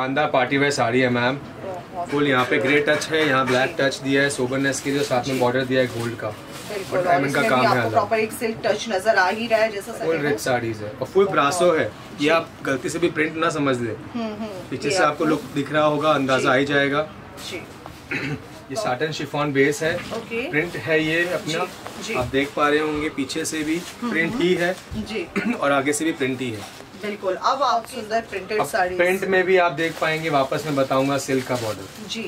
शानदार party wear sari है ma'am. Full यहाँ पे ग्रे टच है, यहाँ ब्लैक टच दिया है सोबरनेस के लिए, साथ में बॉर्डर दिया है गोल्ड का और डायमंड का काम है। प्रॉपर एक सिल्क टच नजर आ ही रहा है जैसा फुल रिच साड़ीज है और फुल ब्रासो है। ये आप गलती से भी प्रिंट ना समझ ले, पीछे से आपको लुक दिख रहा होगा, अंदाजा आ ही जाएगा। ये साटन शिफॉन बेस है, प्रिंट है ये अपना, आप देख पा रहे होंगे पीछे से भी प्रिंट ही है और आगे से भी प्रिंट ही है। बिल्कुल। अब आप सुंदर प्रिंटेड साड़ी, प्रिंट में भी आप देख पाएंगे, वापस में बताऊंगा सिल्क का बॉर्डर जी।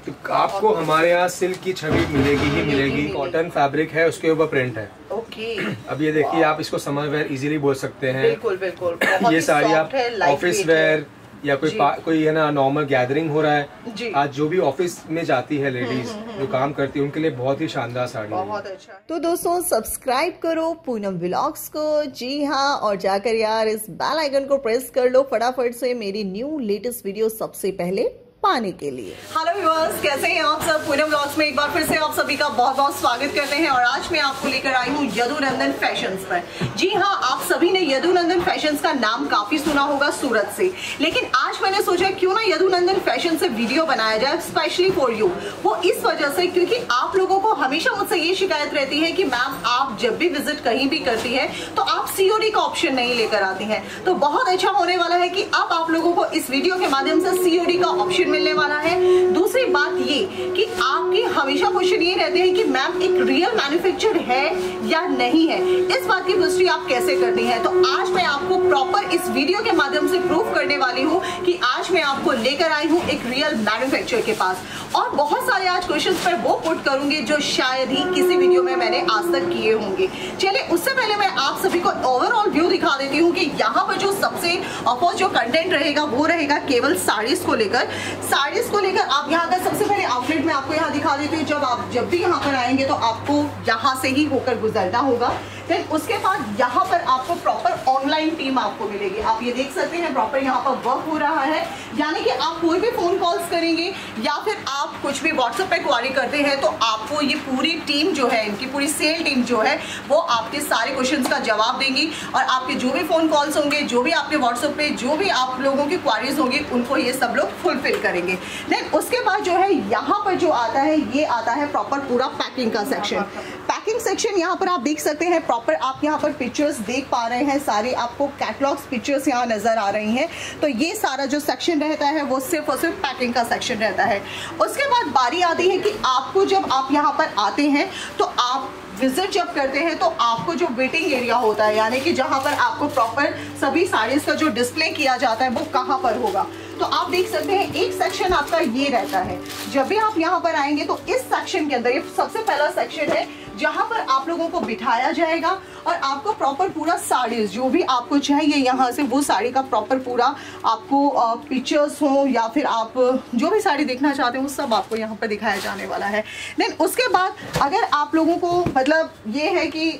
तो आपको हमारे यहाँ सिल्क की छवि मिलेगी ही मिलेगी। कॉटन फैब्रिक है, उसके ऊपर प्रिंट है। ओके। अब ये देखिए, आप इसको समर वेयर इजीली बोल सकते हैं। बिल्कुल बिल्कुल। ये साड़ी आप ऑफिस वेयर या कोई है ना नॉर्मल गैदरिंग हो रहा है, आज जो भी ऑफिस में जाती है लेडीज जो काम करती है उनके लिए बहुत ही शानदार साड़ी है। बहुत अच्छा। तो दोस्तों सब्सक्राइब करो पूनम व्लॉग्स को, जी हाँ, और जाकर यार इस बेल आइकन को प्रेस कर लो फटाफट से मेरी न्यू लेटेस्ट वीडियो सबसे पहले पाने के लिए। हेलो व्यूअर्स, कैसे हैं आप सब? पूनम व्लॉग्स में एक बार फिर से आप सभी का बहुत बहुत स्वागत करते हैं और आज मैं आपको लेकर आई हूँ यदुनंदन फैशंस पर। जी हाँ, आप सभी ने यदुनंदन फैशंस का नाम काफी सुना होगा सूरत से, लेकिन आज मैंने सोचा क्यों ना यदुनंदन फैशन से वीडियो बनाया जाए स्पेशली फॉर यू। वो इस वजह से क्योंकि आप लोगों को हमेशा मुझसे ये शिकायत रहती है कि मैम आप जब भी विजिट कहीं भी करती है तो आप सीओडी का ऑप्शन नहीं लेकर आती हैं। तो बहुत अच्छा होने वाला है कि अब आप लोगों को इस वीडियो के माध्यम से सीओडी का ऑप्शन मिलने वाला है। दूसरी बात ये कि आपकी हमेशा क्वेश्चन ये रहते हैं कि मैम एक रियल मैन्युफैक्चर्ड है या नहीं है, इस बात की पुष्टि आप कैसे करनी है। तो आज मैं आपको प्रॉपर इस वीडियो के माध्यम से प्रूफ करने वाली हूँ कि आज मैं आपको लेकर आई हूँ एक रियल मैन्युफैक्चर के पास, और बहुत सारे आज क्वेश्चन पर वो पुट करूंगी जो शायद ही किसी वीडियो में मैंने आज तक किए होंगे। चलिए उससे पहले मैं आप सभी को ओवरऑल व्यू दिखा देती हूँ कि यहाँ पर जो सबसे ऑफकोर्स जो कंटेंट रहेगा वो रहेगा केवल साड़ीज को लेकर। आप यहाँ का सबसे पहले आउटलेट में आपको यहाँ दिखा देती हूँ। जब भी यहाँ पर आएंगे तो आपको यहाँ से ही होकर गुजरना होगा। फिर उसके बाद यहाँ पर आपको प्रॉपर ऑनलाइन टीम आपको मिलेगी। आप ये देख सकते हैं प्रॉपर यहाँ पर वर्क हो रहा है, यानी कि आप कोई भी फोन कॉल्स करेंगे या फिर आप कुछ भी व्हाट्सएप पे क्वारी करते हैं तो आपको ये पूरी टीम जो है, इनकी पूरी सेल टीम जो है वो आपके सारे क्वेश्चंस का जवाब देंगी और आपके जो भी फोन कॉल्स होंगे, जो भी आपके व्हाट्सएप पे जो भी आप लोगों की क्वारीज होंगी उनको ये सब लोग फुलफिल करेंगे। देन उसके बाद जो है यहाँ पर जो आता है ये आता है प्रॉपर पूरा पैकिंग का सेक्शन। पैकिंग सेक्शन यहाँ पर आप देख सकते हैं प्रॉपर, आप यहाँ पर पिक्चर्स देख पा रहे हैं, सारे आपको कैटलॉग्स पिक्चर्स यहाँ नजर आ रही हैं। तो ये सारा जो सेक्शन रहता है वो सिर्फ और सिर्फ पैकिंग का सेक्शन रहता है। उसके बाद बारी आती है कि आपको जब आप यहाँ पर आते हैं तो आप विजिट जब करते हैं तो आपको जो वेटिंग एरिया होता है, यानी कि जहां पर आपको प्रॉपर सभी साड़ीज का जो डिस्प्ले किया जाता है वो कहां पर होगा, तो आप देख सकते हैं एक सेक्शन आपका ये रहता है। जब भी आप यहाँ पर आएंगे तो इस सेक्शन के अंदर ये सबसे पहला सेक्शन है जहां पर आप लोगों को बिठाया जाएगा और आपको प्रॉपर पूरा साड़ीज जो भी आपको चाहिए यहाँ से वो साड़ी का प्रॉपर पूरा आपको पिक्चर्स हो या फिर आप जो भी साड़ी देखना चाहते हो वो सब आपको यहाँ पर दिखाया जाने वाला है। देन उसके बाद अगर आप लोगों को मतलब ये है कि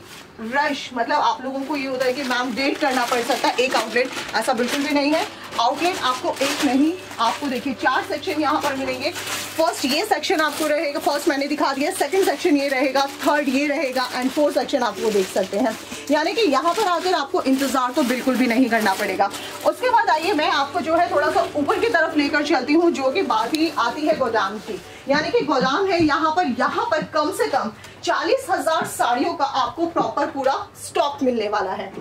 रश, मतलब आप लोगों को ये होता है कि मैम वेट करना पड़ सकता है एक आउटलेट, ऐसा बिल्कुल भी नहीं है। आउटलेट आपको एक नहीं, आपको देखिए 4 सेक्शन यहाँ पर मिलेंगे। फर्स्ट ये सेक्शन आपको रहेगा, फर्स्ट मैंने दिखा दिया, सेकंड सेक्शन ये रहेगा, थर्ड ये रहेगा एंड फोर्थ सेक्शन आपको देख सकते हैं। यानी कि यहाँ पर आकर आपको इंतजार तो बिल्कुल भी नहीं करना पड़ेगा। उसके बाद आइए मैं आपको जो है थोड़ा सा ऊपर की तरफ लेकर चलती हूँ, जो कि बात ही आती है गोदाम की। यानी कि गोदाम है यहाँ पर कम से कम 40,000 साड़ियों का आपको प्रॉपर पूरा स्टॉक मिलने वाला है।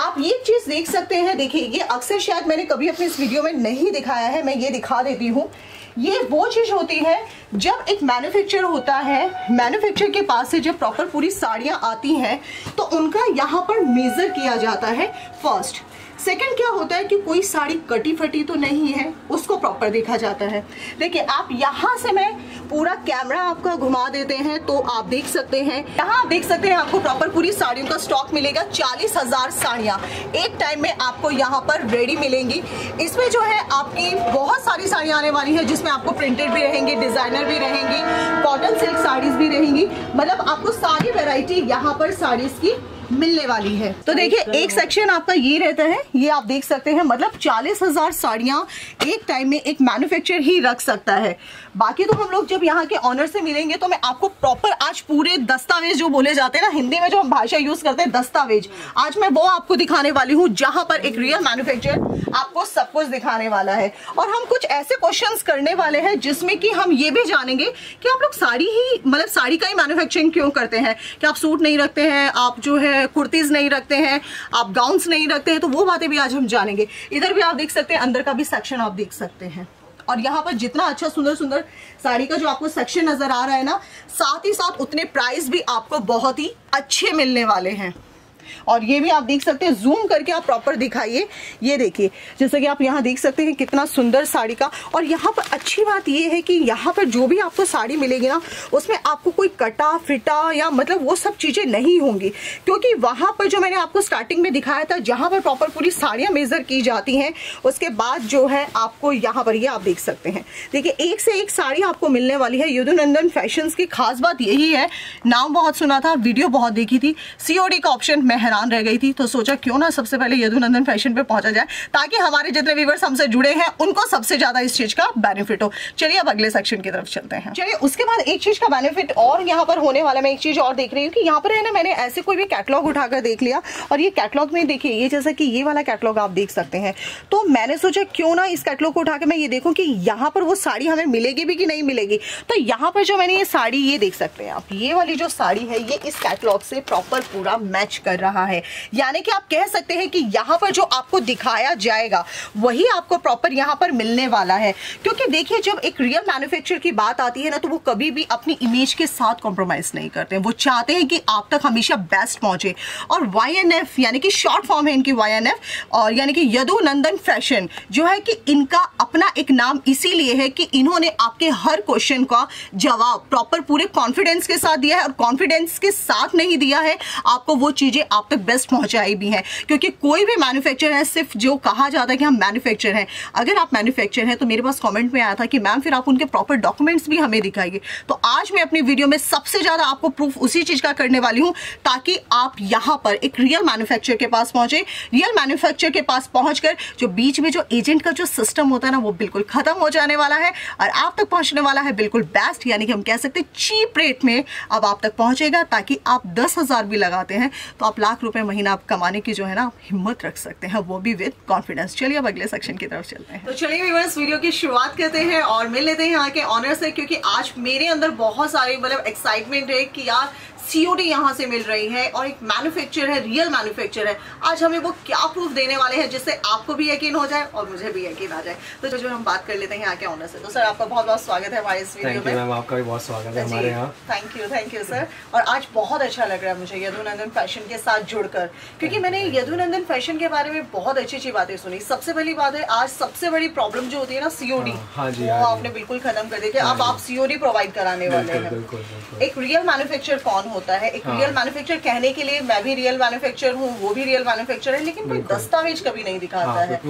आप ये चीज देख सकते हैं, देखिए ये अक्सर शायद मैंने कभी अपने इस वीडियो में नहीं दिखाया है, मैं ये दिखा देती हूँ। ये वो चीज होती है जब एक मैन्युफैक्चर होता है, मैन्युफैक्चर के पास से जब प्रॉपर पूरी साड़ियां आती हैं तो उनका यहाँ पर मेजर किया जाता है फर्स्ट। सेकंड क्या होता है कि कोई साड़ी कटी फटी तो नहीं है, उसको प्रॉपर देखा जाता है। देखिए आप यहाँ से मैं पूरा कैमरा आपका घुमा देते हैं तो आप देख सकते हैं, यहाँ आप देख सकते हैं आपको प्रॉपर पूरी साड़ियों का स्टॉक मिलेगा। 40,000 साड़ियाँ एक टाइम में आपको यहाँ पर रेडी मिलेंगी। इसमें जो है आपकी बहुत सारी साड़ियाँ आने वाली है जिसमें आपको प्रिंटेड भी रहेंगी, डिजाइनर भी रहेंगी, कॉटन सिल्क साड़ीज भी रहेंगी, मतलब आपको सारी वेराइटी यहाँ पर साड़ीज की मिलने वाली है। तो देखिए एक सेक्शन आपका ये रहता है, ये आप देख सकते हैं, मतलब 40,000 साड़ियां एक टाइम में एक मैन्युफैक्चरर ही रख सकता है। बाकी तो हम लोग जब यहाँ के ऑनर से मिलेंगे तो मैं आपको प्रॉपर आज पूरे दस्तावेज जो बोले जाते हैं ना, हिंदी में जो हम भाषा यूज करते हैं दस्तावेज, आज मैं वो आपको दिखाने वाली हूँ जहां पर एक रियल मैन्युफैक्चरर आपको सब कुछ दिखाने वाला है। और हम कुछ ऐसे क्वेश्चंस करने वाले हैं जिसमें कि हम ये भी जानेंगे कि आप लोग साड़ी ही, मतलब साड़ी का ही मैन्युफैक्चरिंग क्यों करते हैं, कि आप सूट नहीं रखते हैं, आप जो है कुर्तीज नहीं रखते हैं, आप गाउन्स नहीं रखते हैं, तो वो बातें भी आज हम जानेंगे। इधर भी आप देख सकते हैं, अंदर का भी सेक्शन आप देख सकते हैं। और यहाँ पर जितना अच्छा सुंदर सुंदर साड़ी का जो आपको सेक्शन नजर आ रहा है ना, साथ ही साथ उतने प्राइस भी आपको बहुत ही अच्छे मिलने वाले हैं। और ये भी आप देख सकते हैं, जूम करके आप प्रॉपर दिखाइए। ये देखिए जैसे कि आप यहाँ देख सकते हैं कितना सुंदर साड़ी का। और यहाँ पर अच्छी बात ये है कि यहाँ पर जो भी आपको साड़ी मिलेगी ना, उसमें आपको कोई कटा फिटा या मतलब वो सब चीजें नहीं होंगी, क्योंकि वहां पर जो मैंने आपको स्टार्टिंग में दिखाया था, जहां पर प्रॉपर पूरी साड़ियां मेजर की जाती हैं, उसके बाद जो है आपको यहाँ पर ये आप देख सकते हैं, देखिए एक से एक साड़ी आपको मिलने वाली है। यदुनंदन फैशंस की खास बात यही है, नाम बहुत सुना था, वीडियो बहुत देखी थी, सीओडी का ऑप्शन मैं हैरान रह गई थी, तो सोचा क्यों ना सबसे पहले यदुनंदन फैशन पे पहुंचा जाए, ताकि हमारे जितने व्यूअर्स हमसे जुड़े हैं उनको सबसे ज्यादा इस चीज का बेनिफिट हो। चलिए अब अगले सेक्शन की तरफ चलते हैं। चलिए उसके बाद एक चीज का बेनिफिट और यहाँ पर होने वाला, मैं एक चीज और देख रही हूँ कि यहाँ पर है ना, मैंने ऐसे कोई भी कैटलॉग उठाकर देख लिया, और ये कैटलॉग में देखिए, ये जैसा कि ये वाला कैटलॉग आप देख सकते हैं, तो मैंने सोचा क्यों ना इस कैटलॉग को उठाकर मैं ये देखूं कि यहाँ पर वो साड़ी हमें मिलेगी भी कि नहीं मिलेगी। तो यहाँ पर जो मैंने ये साड़ी, ये देख सकते हैं आप, ये वाली जो साड़ी है ये इस कैटलॉग से प्रॉपर पूरा मैच कर रहा है। यानी कि आप कह सकते हैं कि यहाँ पर जो आपको दिखाया जाएगा वही आपको प्रॉपर यहाँ पर मिलने वाला है। क्योंकि देखिए जब एक रियल मैन्युफैक्चरर की बात आती है ना, तो वो कभी भी अपनी इमेज के साथ कॉम्प्रोमाइज नहीं करते हैं, वो चाहते हैं कि आप तक हमेशा बेस्ट पहुंचे। और YNF यानी कि शॉर्ट फॉर्म है इनकी YNF, और यानी कि यदुनंदन फैशन जो है कि इनका अपना एक नाम इसीलिए है कि इन्होंने आपके हर क्वेश्चन का जवाब प्रॉपर पूरे कॉन्फिडेंस के साथ दिया है, और कॉन्फिडेंस के साथ नहीं दिया है, आपको वो चीजें आप तक बेस्ट पहुंचाई भी है। क्योंकि कोई भी मैन्युफैक्चरर है, सिर्फ जो कहा जाता है कि हम मैन्युफैक्चरर हैं, अगर आप मैन्युफैक्चरर हैं तो मेरे पास कमेंट में आया था कि मैम फिर आप उनके प्रॉपर डॉक्यूमेंट्स भी हमें दिखाइए। तो आज मैं अपनी वीडियो में सबसे ज्यादा आपको प्रूफ उसी चीज का करने वाली हूं, ताकि आप यहां पर एक रियल मैन्युफैक्चरर के पास पहुंचे। रियल मैन्युफैक्चरर के पास पहुंचकर जो बीच में जो एजेंट का जो सिस्टम होता है ना, वो बिल्कुल खत्म हो जाने वाला है, और आप तक पहुंचने वाला है बिल्कुल बेस्ट, यानी कि हम कह सकते हैं चीप रेट में अब आप तक पहुंचेगा, ताकि आप 10,000 भी लगाते हैं तो आप लाख रुपए महीना आप कमाने की जो है ना हिम्मत रख सकते हैं, वो भी विद कॉन्फिडेंस। चलिए अब अगले सेक्शन की तरफ चलते हैं। तो चलिए व्यूअर्स वीडियो की शुरुआत करते हैं और मिल लेते हैं यहाँ के ऑनर से, क्योंकि आज मेरे अंदर बहुत सारी मतलब एक्साइटमेंट है कि यार सीओडी यहाँ से मिल रही है और एक मैन्युफैक्चरर है, रियल मैन्युफैक्चरर है। आज हमें वो क्या प्रूफ देने वाले हैं जिससे आपको भी यकीन हो जाए और मुझे भी यकीन आ जाए। तो जो हम बात कर लेते हैं यहाँ के ऑनर से। तो सर आपका बहुत बहुत स्वागत है हमारे इस वीडियो में। मैम आपका भी बहुत स्वागत है हमारे यहाँ। Thank you sir. और आज बहुत अच्छा लग रहा है मुझे यदुनंदन फैशन के साथ जुड़कर, क्योंकि मैंने यदुनंदन फैशन के बारे में बहुत अच्छी अच्छी बातें सुनी। सबसे पहली बात है, आज सबसे बड़ी प्रॉब्लम जो होती है ना सीओडी, वो आपने बिल्कुल खत्म कर दी। अब आप सीओडी प्रोवाइड कराने वाले हैं। एक रियल मैन्युफैक्चरर कौन होता है? एक रियल मैन्युफैक्चरर कहने के लिए मैं भी रियल मैन्युफैक्चरर हूँ, वो भी रियल मैन्युफैक्चरर है, लेकिन कोई दस्तावेज कभी नहीं दिखाता है, कोई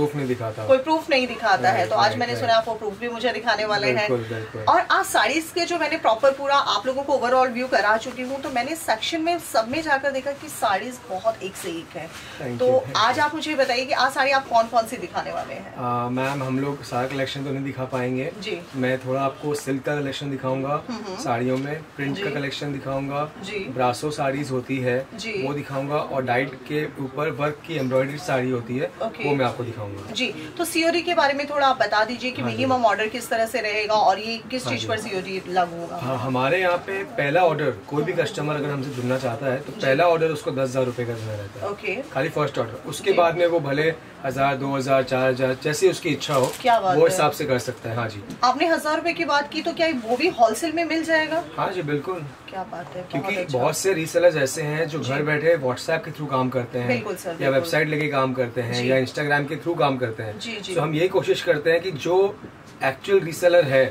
प्रूफ नहीं दिखाता है। तो आज मैंने सुना आप वो प्रूफ भी मुझे दिखाने वाले हैं। और आज साड़ीज के जो मैंने प्रॉपर पूरा आप लोगों को ओवरऑल व्यू करा चुकी हूँ, तो मैंने सेक्शन में सब में जाकर देखा कि साड़ीज बहुत एक से एक है। तो आज आप मुझे बताइए कि आज साड़ी आप कौन कौन सी दिखाने वाले हैं? मैम हम लोग सारा कलेक्शन तो नहीं दिखा पाएंगे जी। मैं थोड़ा आपको सिल्क का कलेक्शन दिखाऊंगा, साड़ियों में प्रिंट का कलेक्शन दिखाऊंगा, ब्रासो साड़ीज होती है वो दिखाऊंगा, और डाइट के ऊपर वर्क की एम्ब्रॉयडरी साड़ी होती है वो मैं आपको दिखाऊंगा जी। तो सीओडी के बारे में थोड़ा आप बता दीजिए कि मिनिमम ऑर्डर किस तरह से रहेगा और ये किस चीज पर सीओडी लागू होगा? हाँ, हमारे यहाँ पे पहला ऑर्डर कोई भी कस्टमर अगर हमसे जुड़ना चाहता है तो पहला ऑर्डर उसको 10,000 रुपए का देना रहता है, खाली फर्स्ट ऑर्डर। उसके बाद में वो भले 1,000, 2,000, 4,000 जैसे उसकी इच्छा हो वो हिसाब से कर सकता है। हाँ जी। आपने 1,000 रुपए की बात की, तो क्या वो भी होलसेल में मिल जाएगा? हाँ जी बिल्कुल। क्या बात है, क्योंकि बहुत से रीसेलर्स ऐसे हैं जो घर बैठे व्हाट्सएप के थ्रू काम करते हैं, या वेबसाइट लेके काम करते हैं, या इंस्टाग्राम के थ्रू काम करते हैं। तो हम यही कोशिश करते हैं कि जो एक्चुअल रीसेलर है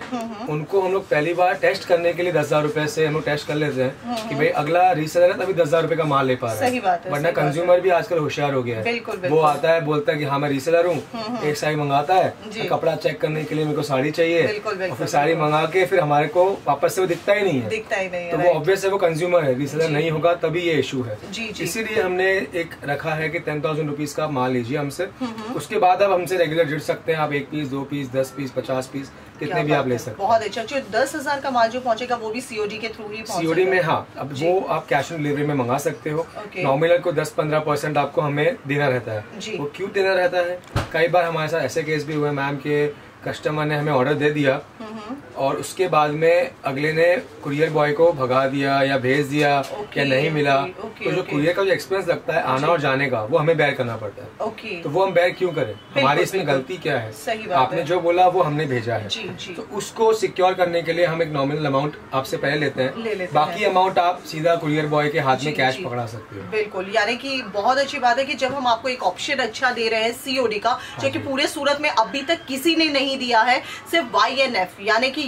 उनको हम लोग पहली बार टेस्ट करने के लिए 10,000 रुपए से हम लोग टेस्ट कर लेते हैं कि भाई अगला रीसेलर है तभी 10,000 रुपए का माल ले पा रहा है। वरना कंज्यूमर भी आजकल होशियार हो गया है। वो आता है बोलता है कि हाँ मैं रीसेलर हूँ, एक साड़ी मंगाता है, कपड़ा चेक करने के लिए मेरे को साड़ी चाहिए, और फिर साड़ी मंगा के फिर हमारे को वापस से वो दिखता ही नहीं है, तो वो ऑब्वियस है वो कंज्यूमर है, रीसेलर नहीं होगा तभी ये इशू है। इसीलिए हमने एक रखा है कि 10,000 रुपीज का माल लीजिए हमसे, उसके बाद आप हमसे रेगुलर जुड़ सकते हैं। आप 1 पीस 2 पीस 10 पीस 50 पीस कितने भी आप ले सकते हैं। बहुत अच्छा। 10,000 का माल जो पहुंचेगा वो भी सीओडी के थ्रू ही पहुंचेगा। सीओडी में हाँ, अब वो आप कैश ऑन डिलीवरी में मंगा सकते हो। नॉमिनल को 10-15% आपको हमें देना रहता है। वो क्यों देना रहता है? कई बार हमारे साथ ऐसे केस भी हुए मैम के कस्टमर ने हमें ऑर्डर दे दिया और उसके बाद में अगले ने कुरियर बॉय को भगा दिया या भेज दिया या नहीं मिला, तो जो कुरियर का जो एक्सपेंस लगता है आना और जाने का वो हमें बेयर करना पड़ता है। तो वो हम बेयर क्यों करें? हमारी इसमें गलती क्या है? आपने जो बोला वो हमने भेजा है, तो उसको सिक्योर करने के लिए हम एक नॉमिनल अमाउंट आपसे पहले लेते हैं, बाकी अमाउंट आप सीधा कुरियर बॉय के हाथ में कैश पकड़ा सकते हो। बिल्कुल, यानी कि बहुत अच्छी बात है कि जब हम आपको एक ऑप्शन अच्छा दे रहे हैं सीओडी का, जो कि पूरे सूरत में अभी तक किसी ने नहीं दिया है, सिर्फ YNF यानी कि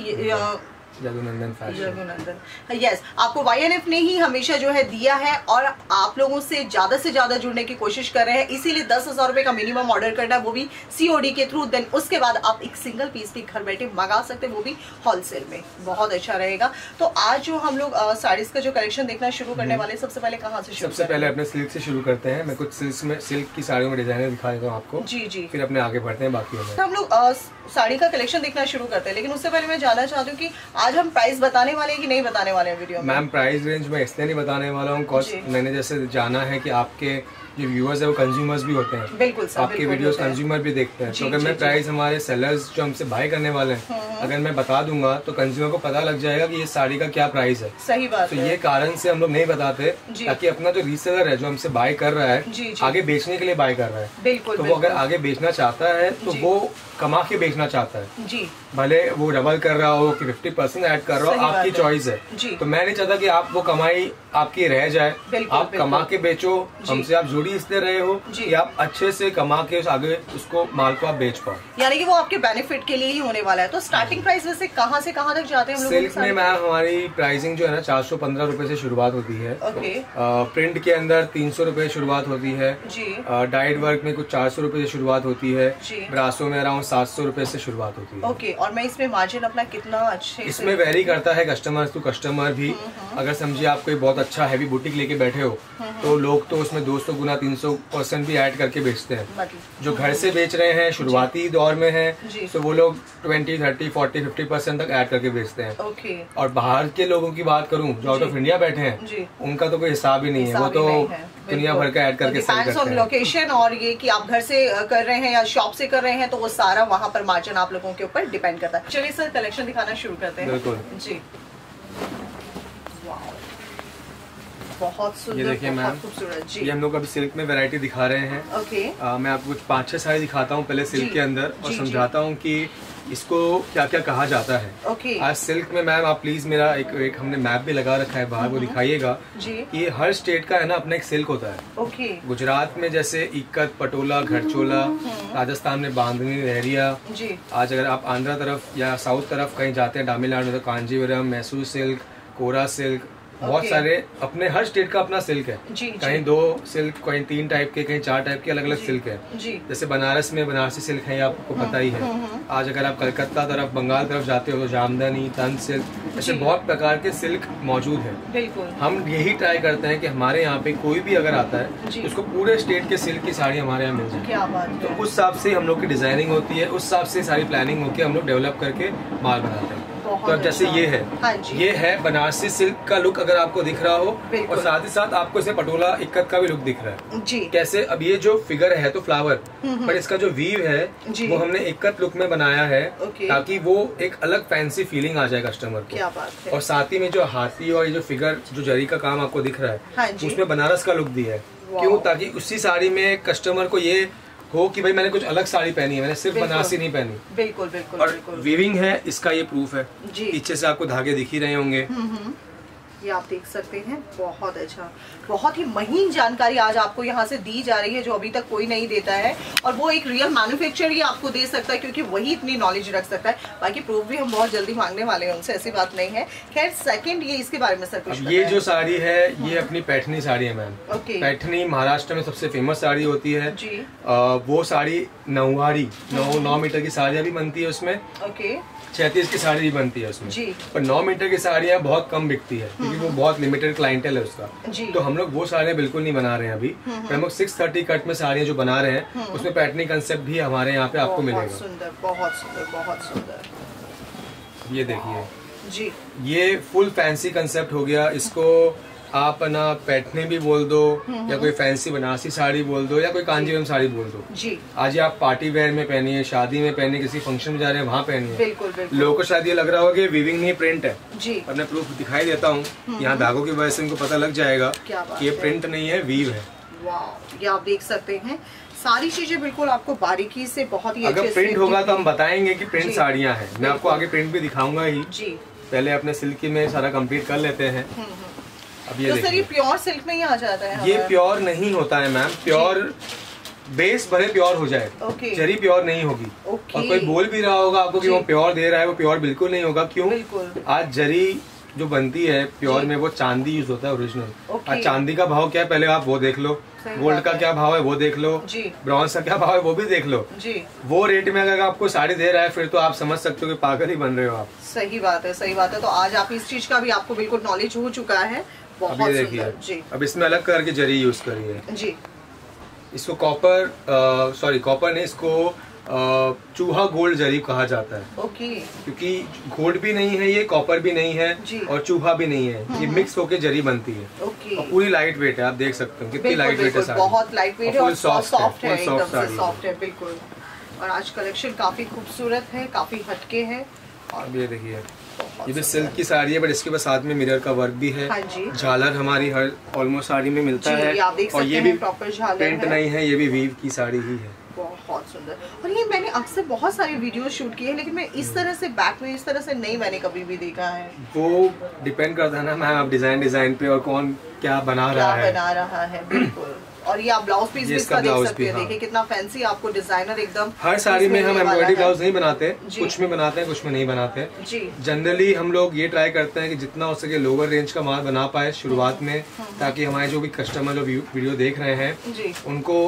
जगुनंदन फैशन। यस, आपको YNF ने ही हमेशा जो है दिया है और आप लोगों से ज्यादा जुड़ने की कोशिश कर रहे हैं, इसीलिए 10,000 रुपए का मिनिमम ऑर्डर करना है, वो भी सीओडी के थ्रू। देन उसके बाद आप एक सिंगल पीस भी घर बैठे मंगा सकते हैं, वो भी होलसेल में। बहुत अच्छा रहेगा। तो आज जो हम लोग साड़ीज का जो कलेक्शन देखना शुरू करने वाले, सबसे पहले कहाँ से शुरू? सबसे पहले अपने सिल्क से शुरू करते हैं। मैं कुछ सिल्क की साड़ियों में डिजाइनर दिखा देता हूँ आपको। जी। फिर अपने आगे बढ़ते हैं बाकी में। हम लोग साड़ी का कलेक्शन देखना शुरू करते हैं, लेकिन उससे पहले मैं जानना चाहती हूँ कि आज हम प्राइस बताने वाले हैं कि नहीं बताने वाले हैं वीडियो में? मैम प्राइस रेंज में इसलिए नहीं बताने वाला हूँ बिकॉज मैंने जैसे जाना है कि आपके जो व्यूअर्स है वो कंज्यूमर्स भी होते हैं। बिल्कुल सर, आपके वीडियोस कंज्यूमर भी देखते हैं। तो अगर मैं प्राइस हमारे सेलर्स जो हमसे बाय करने वाले हैं अगर मैं बता दूंगा तो कंज्यूमर को पता लग जाएगा कि ये साड़ी का क्या प्राइस है। सही बात तो ये कारण से हम लोग नहीं बताते, ताकि अपना जो रीसेलर है जो हमसे बाय कर रहा है आगे बेचने के लिए बाय कर रहा है, बिल्कुल, तो वो अगर आगे बेचना चाहता है तो वो कमा के बेचना चाहता है जी। भले वो डबल कर रहा हो कि 50% ऐड कर रहा हो, आपकी चॉइस है। तो मैं नहीं चाहता कि आप वो कमाई आपकी रह जाए, आप कमा के बेचो, हमसे आप जुड़ी इसलिए रहे हो कि आप अच्छे से कमा के आगे उसको माल को आप बेच पाओ, यानी कि वो आपके बेनिफिट के लिए ही होने वाला है। तो स्टार्टिंग प्राइस वैसे कहाँ से कहाँ तक जाते हैं हम लोग? सिल्क में मैम हमारी प्राइसिंग जो है ना 415 रुपए से शुरुआत होती है। प्रिंट के अंदर 300 रुपए शुरुआत होती है। डाइड वर्क में कुछ 400 रुपए से शुरुआत होती है। ब्रासो में अराउंड 700 रुपए से शुरुआत होती है। ओके, और मैं इसमें मार्जिन अपना कितना अच्छे इसमें वेरी करता है कस्टमर टू कस्टमर भी। अगर समझिए आप कोई बहुत अच्छा हैवी बुटीक लेके बैठे हो तो लोग तो उसमें 200 गुना 300% भी ऐड करके बेचते हैं। जो घर से बेच रहे हैं शुरुआती दौर में है तो वो लोग 20, 30, 40, 50% तक ऐड करके बेचते हैं। और बाहर के लोगों की बात करूं जो आउट ऑफ इंडिया बैठे हैं उनका तो कोई हिसाब ही नहीं है, वो तो दुनिया भर का ऐड करके सेल करते हैं। लोकेशन और ये कि आप घर से कर रहे हैं या शॉप से कर रहे हैं तो वो सारा वहाँ पर मार्जिन आप लोगों के ऊपर डिपेंड करता है। चलिए सर कलेक्शन दिखाना शुरू करते हैं। बिल्कुल जी, बहुत सुंदर, ये देखिए मैम, खूबसूरत जी। ये हम लोग अभी सिल्क में वैरायटी दिखा रहे हैं। मैं आपको 5-6 साड़ी दिखाता हूँ पहले सिल्क के अंदर और समझाता हूँ कि इसको क्या क्या कहा जाता है। आज सिल्क में मैम आप प्लीज मेरा एक हमने मैप भी लगा रखा है बाहर, वो दिखाइएगा। ये हर स्टेट का है ना अपना एक सिल्क होता है। गुजरात में जैसे इक्कत, पटोला, घरचोला, राजस्थान में बांधनी, लहरिया। आज अगर आप आंध्रा तरफ या साउथ तरफ कहीं जाते हैं तमिलनाडु में तो कांजीवरम, मैसूर सिल्क, कोरा सिल्क, बहुत सारे अपने हर स्टेट का अपना सिल्क है। कहीं 2 सिल्क, कहीं 3 टाइप के, कहीं 4 टाइप के अलग अलग सिल्क है। जैसे बनारस में बनारसी सिल्क है, आपको पता ही है। आज अगर आप कलकत्ता तरफ, बंगाल तरफ जाते हो तो जामदानी, तंज सिल्क, ऐसे बहुत प्रकार के सिल्क मौजूद है। हम यही ट्राई करते हैं कि हमारे यहाँ पे कोई भी अगर आता है उसको पूरे स्टेट के सिल्क की साड़ी हमारे यहाँ मिल जाए। तो उस हिसाब से हम लोग की डिजाइनिंग होती है, उस हिसाब से सारी प्लानिंग होकर हम लोग डेवलप करके माल बनाते हैं। तो अब जैसे ये है, ये है बनारसी सिल्क का लुक अगर आपको दिख रहा हो, और साथ ही साथ आपको इसे पटोला इक्कत का भी लुक दिख रहा है जी। कैसे? अब ये जो फिगर है तो फ्लावर, पर इसका जो वीव है वो हमने इक्कत लुक में बनाया है ताकि वो एक अलग फैंसी फीलिंग आ जाए कस्टमर को। क्या बात है। और साथ ही में जो हाथी और ये जो फिगर जो जरी का काम आपको दिख रहा है उसमें बनारस का लुक दिया है। क्यों? ताकि उसी साड़ी में कस्टमर को ये हो कि भाई मैंने कुछ अलग साड़ी पहनी है, मैंने सिर्फ बनारसी नहीं पहनी। बिल्कुल बिल्कुल। और वीविंग है, इसका ये प्रूफ है। पीछे से आपको धागे दिख ही रहे होंगे। ये आप देख सकते हैं, बहुत अच्छा, बहुत ही महीन जानकारी आज आपको यहाँ से दी जा रही है जो अभी तक कोई नहीं देता है, और वो एक रियल मैन्युफैक्चरर ही आपको दे सकता है क्योंकि वही इतनी नॉलेज रख सकता है। बाकी प्रूफ भी हम बहुत जल्दी मांगने वाले हैं उनसे, ऐसी बात नहीं है। खैर सेकंड, ये इसके बारे में सर कुछ ये जो साड़ी है ये अपनी पैठनी साड़ी है मैम। पैठनी महाराष्ट्र में सबसे फेमस साड़ी होती है जी। वो साड़ी 9 मीटर की साड़ियाँ भी बनती है उसमें, 36 की साड़ी भी बनती है उसमें जी। पर 9 मीटर की साड़ियाँ बहुत कम बिकती है क्योंकि वो बहुत लिमिटेड क्लाइंटेल है उसका जी। तो हम लोग वो साड़ियाँ बिल्कुल नहीं बना रहे हैं अभी। पर हम लोग 630 कट में साड़ियाँ जो बना रहे हैं उसमें पैटर्नी कंसेप्ट भी हमारे यहाँ पे आपको मिलेगा। सुंदर, बहुत सुंदर, बहुत सुंदर। ये देखिए जी, ये फुल फैंसी कंसेप्ट हो गया। इसको आप ना पैठनी भी बोल दो या कोई फैंसी बनारसी साड़ी बोल दो या कोई कांजीवरम साड़ी बोल दो जी। आज आप पार्टी वेयर में पहनिए, शादी में पहनिए, किसी फंक्शन में जा रहे हैं वहाँ पहनिए। बिल्कुल, बिल्कुल। लोगों को शायद ये लग रहा होगा कि वीविंग नहीं प्रिंट है जी। अब मैं प्रूफ दिखाई देता हूँ, यहाँ धागों की वजह से इनको पता लग जाएगा कि ये प्रिंट नहीं है, वीव है। वाह, ये आप देख सकते हैं, सारी चीजें बिल्कुल आपको बारीकी से बहुत ही अगर प्रिंट होगा तो हम बताएंगे कि प्रिंट साड़ियाँ हैं। मैं आपको आगे प्रिंट भी दिखाऊंगा ही जी। पहले अपने सिल्की में सारा कंप्लीट कर लेते हैं। अब ये तो सर ये प्योर सिल्क में ही आ जाता है? ये प्योर नहीं होता है मैम, प्योर बेस भले प्योर हो जाए, जरी प्योर नहीं होगी। और कोई बोल भी रहा होगा आपको कि वो प्योर दे रहा है, वो प्योर बिल्कुल नहीं होगा। क्यों? आज जरी जो बनती है प्योर में वो चांदी यूज होता है ओरिजिनल। आज चांदी का भाव क्या है पहले आप वो देख लो, गोल्ड का क्या भाव है वो देख लो, ब्रॉन्ज का क्या भाव है वो भी देख लो जी। वो रेट में अगर आपको साड़ी दे रहा है फिर तो आप समझ सकते हो कि पागल ही बन रहे हो आप। सही बात है, सही बात है। तो आज आप इस चीज का भी आपको बिल्कुल नॉलेज हो चुका है। अब ये देखिए, अब इसमें अलग कलर की जरी यूज करी है जी। इसको कॉपर नहीं, इसको चूहा गोल्ड जरी कहा जाता है क्योंकि गोल्ड भी नहीं है ये, कॉपर भी नहीं है और चूहा भी नहीं है, ये मिक्स होके जरी बनती है और पूरी लाइट वेट है। आप देख सकते हो कितनी लाइट वेट है साड़ी, बहुत लाइट वेट है और सॉफ्ट है, एकदम से सॉफ्ट है बिल्कुल। और आज कलेक्शन काफी खूबसूरत है, काफी हटके है। और ये देखिए, ये भी सिल्क की साड़ी है बट इसके पास साथ में मिरर का वर्क भी है। झालर हमारी हर ऑलमोस्ट साड़ी में मिलता है और ये भी प्रिंट नहीं है, ये भी वीव की साड़ी ही है। बहुत सुंदर। और ये मैंने अक्सर बहुत सारे वीडियो शूट किए हैं लेकिन मैं इस तरह से बैक में इस तरह से नहीं मैंने कभी भी देखा है। वो डिपेंड करता है ना मैम, आप डिजाइन पे और कौन क्या बना रहा है बिल्कुल। और ये आप ब्लाउज पीस भी इसका देख सकते हैं, देखिए कितना फैंसी आपको डिजाइनर एकदम। हर साड़ी में हम एम्ब्रॉयडरी ब्लाउज नहीं बनाते, कुछ में बनाते हैं कुछ में नहीं बनाते जी। जनरली हम लोग ये ट्राई करते हैं कि जितना हो सके लोअर रेंज का माल बना पाए शुरुआत में, ताकि हमारे जो भी कस्टमर जो वीडियो देख रहे हैं उनको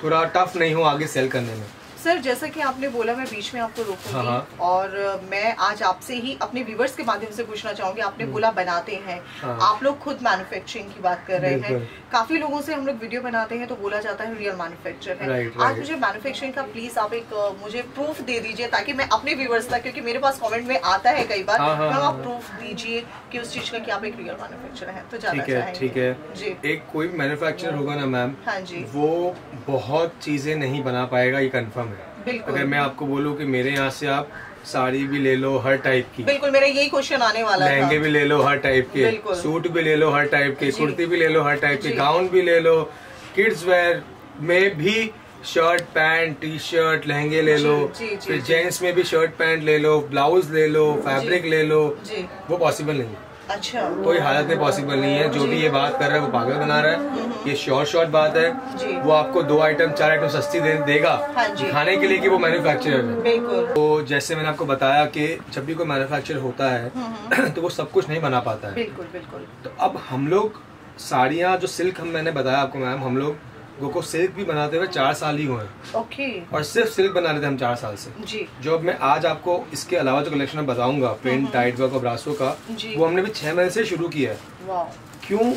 थोड़ा टफ नहीं हो आगे सेल करने में। सर जैसा कि आपने बोला, मैं बीच में आपको रोकूंगी और मैं आज आपसे ही अपने व्यूवर्स के माध्यम से पूछना चाहूंगी। आपने बोला बनाते हैं, आप लोग खुद मैन्युफैक्चरिंग की बात कर रहे हैं। काफी लोगों से हम लोग वीडियो बनाते हैं तो बोला जाता है रियल मैन्युफैक्चर है। आज मुझे मैन्युफैक्चरिंग का प्लीज आप एक मुझे प्रूफ दे दीजिए ताकि मैं अपने व्यूवर्स तक, क्योंकि मेरे पास कमेंट में आता है कई बार, आप प्रूफ दीजिए कि उस चीज का कि आप एक रियल मैन्युफैक्चरर हैं। तो ठीक है जी। एक कोई मैन्युफैक्चरर होगा ना मैम, हाँ जी, वो बहुत चीजें नहीं बना पाएगा, ये कंफर्म है। अगर मैं आपको बोलूं कि मेरे यहाँ से आप साड़ी भी ले लो हर टाइप की, बिल्कुल मेरा यही क्वेश्चन आने वाला है। लहंगे भी ले लो हर टाइप के, सूट भी ले लो हर टाइप के, कुर्ती भी ले लो हर टाइप के, गाउन भी ले लो, किड्स वेयर में भी शर्ट पैंट टी शर्ट लहंगे ले लो, फिर जेंट्स में भी शर्ट पैंट ले लो, ब्लाउज ले लो, फैब्रिक ले लो, वो पॉसिबल नहीं है। अच्छा, कोई हालत में पॉसिबल नहीं है। जो भी ये बात कर रहा है वो पागल बना रहा है। ये शॉर्ट बात है, वो आपको 2 आइटम 4 आइटम सस्ती देगा दिखाने के लिए कि वो मैन्युफैक्चरर है। तो जैसे मैंने आपको बताया कि जब भी कोई मैन्युफैक्चर होता है तो वो सब कुछ नहीं बना पाता है। बिल्कुल। तो अब हम लोग साड़ियाँ जो सिल्क मैंने बताया आपको मैम, हम लोग को सिल्क भी बनाते हुए 4 साल ही हुए हैं और सिर्फ सिल्क बना रहे थे हम 4 साल से जी। जो अब मैं आज आपको इसके अलावा जो कलेक्शन में बताऊंगा प्रिंट टाइट वर्क और ब्रासो का, वो हमने भी 6 महीने से शुरू किया है। क्यों?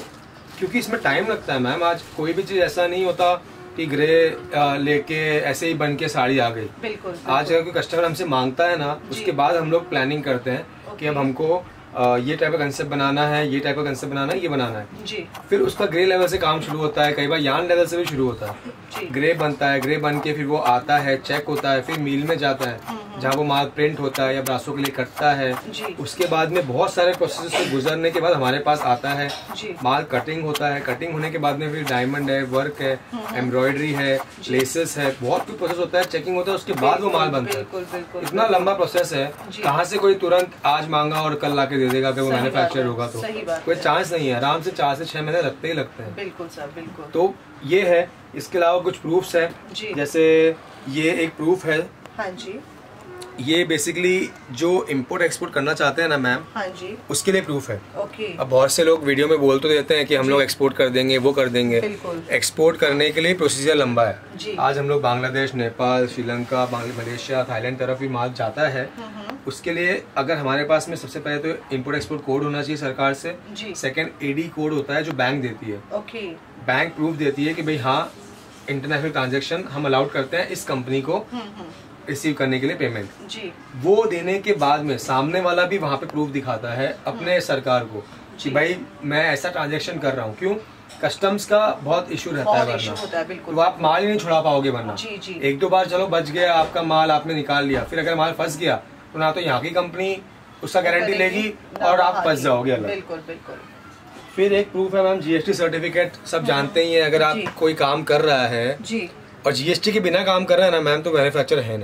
क्योंकि इसमें टाइम लगता है मैम। आज कोई भी चीज ऐसा नहीं होता कि ग्रे लेके ऐसे ही बन के साड़ी आ गई। बिल्कुल। आज अगर कोई कस्टमर हमसे मांगता है ना, उसके बाद हम लोग प्लानिंग करते हैं कि अब हमको ये टाइप का कंसेप्ट बनाना है, ये टाइप का कंसेप्ट बनाना है, ये बनाना है जी। फिर उसका ग्रे लेवल से काम शुरू होता है, कई बार यार्न लेवल से भी शुरू होता है। ग्रे बनता है, ग्रे बन के फिर वो आता है, चेक होता है, फिर मिल में जाता है, जहाँ वो माल प्रिंट होता है या ब्रासो के लिए कटता है, उसके बाद में बहुत सारे प्रोसेस से गुजरने के बाद हमारे पास आता है, माल कटिंग होता है, कटिंग होने के बाद में फिर डायमंड है, वर्क है, एम्ब्रॉयडरी है, लेसेस है, बहुत कुछ प्रोसेस होता है, चेकिंग होता है, उसके बाद वो माल बनता है। इतना लंबा प्रोसेस है, कहाँ से कोई तुरंत आज मांगा और कल लाके दे देगा कि वो मैन्युफैक्चर होगा, तो कोई चांस नहीं है। आराम से 4 से 6 महीने लगते ही लगते हैं। बिल्कुल सर, बिल्कुल। तो ये है, इसके अलावा कुछ प्रूफ्स हैं, जैसे ये एक प्रूफ है। हाँ जी। ये बेसिकली जो इंपोर्ट एक्सपोर्ट करना चाहते हैं ना मैम, हाँ जी, उसके लिए प्रूफ है। ओके। अब बहुत से लोग वीडियो में बोल तो देते हैं कि हम लोग एक्सपोर्ट कर देंगे, वो कर देंगे। एक्सपोर्ट करने के लिए प्रोसीजर लंबा है। आज हम लोग बांग्लादेश, नेपाल, श्रीलंका, मलेशिया, थाईलैंड तरफ भी माल जाता है। उसके लिए अगर हमारे पास में सबसे पहले तो इम्पोर्ट एक्सपोर्ट कोड होना चाहिए सरकार से। सेकंड एडी कोड होता है जो बैंक देती है। ओके। बैंक प्रूफ देती है कि भाई हाँ इंटरनेशनल ट्रांजैक्शन हम अलाउड करते हैं इस कंपनी को रिसीव करने के लिए पेमेंट। जी। वो देने के बाद में सामने वाला भी वहाँ पे प्रूफ दिखाता है अपने सरकार को कि भाई मैं ऐसा ट्रांजैक्शन कर रहा हूँ। क्यों? कस्टम्स का बहुत इशू रहता है वरना तो आप माल ही नहीं छुड़ा पाओगे वरना। एक दो बार चलो बच गया आपका माल, आपने निकाल लिया, फिर अगर माल फंस गया तो ना तो यहाँ की कंपनी उसका गारंटी लेगी और आप फंस जाओगे अलग। बिल्कुल बिल्कुल। फिर एक प्रूफ है मैम जीएसटी सर्टिफिकेट, सब जानते ही है। अगर आप कोई काम कर रहा है जी और जीएसटी के बिना काम कर रहा है ना मैम, तो मैन्युफैक्चर है ही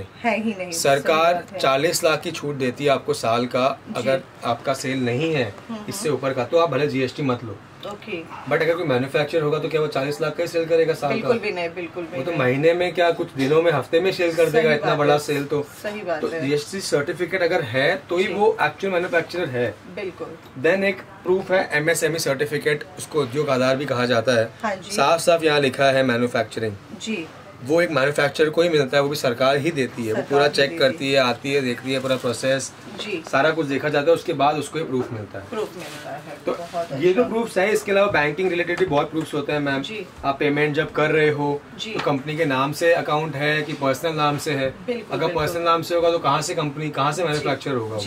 नहीं। सरकार 40 लाख की छूट देती है आपको साल का, अगर आपका सेल नहीं है इससे ऊपर का तो आप भले जीएसटी मत लो। ओके। बट अगर कोई मैन्युफैक्चर होगा तो क्या वो 40 लाख का ही सेल करेगा साल का? बिल्कुल भी नहीं, बिल्कुल भी वो तो महीने में क्या कुछ दिनों में, हफ्ते में सेल कर देगा, इतना बड़ा सेल। तो सही बात तो जीएसटी सर्टिफिकेट अगर है तो ही वो एक्चुअल मैन्युफैक्चरर है। बिल्कुल। देन एक प्रूफ है एमएसएमई सर्टिफिकेट, उसको उद्योग आधार भी कहा जाता है। साफ साफ यहाँ लिखा है मैन्युफैक्चरिंग जी। वो एक मैन्युफैक्चरर को ही मिलता है, वो भी सरकार ही देती है। वो पूरा चेक करती है, आती है, देखती है पूरा प्रोसेस जी, सारा कुछ देखा जाता है, उसके बाद उसको प्रूफ मिलता है। तो ये तो प्रूफ्स है। इसके अलावा बैंकिंग रिलेटेड भी बहुत प्रूफ्स होते हैं मैम। आप पेमेंट जब कर रहे हो तो कंपनी के नाम से अकाउंट है कि पर्सनल नाम से है? अगर पर्सनल नाम से होगा तो कहाँ से कंपनी, कहाँ से मैन्युफैक्चर होगा?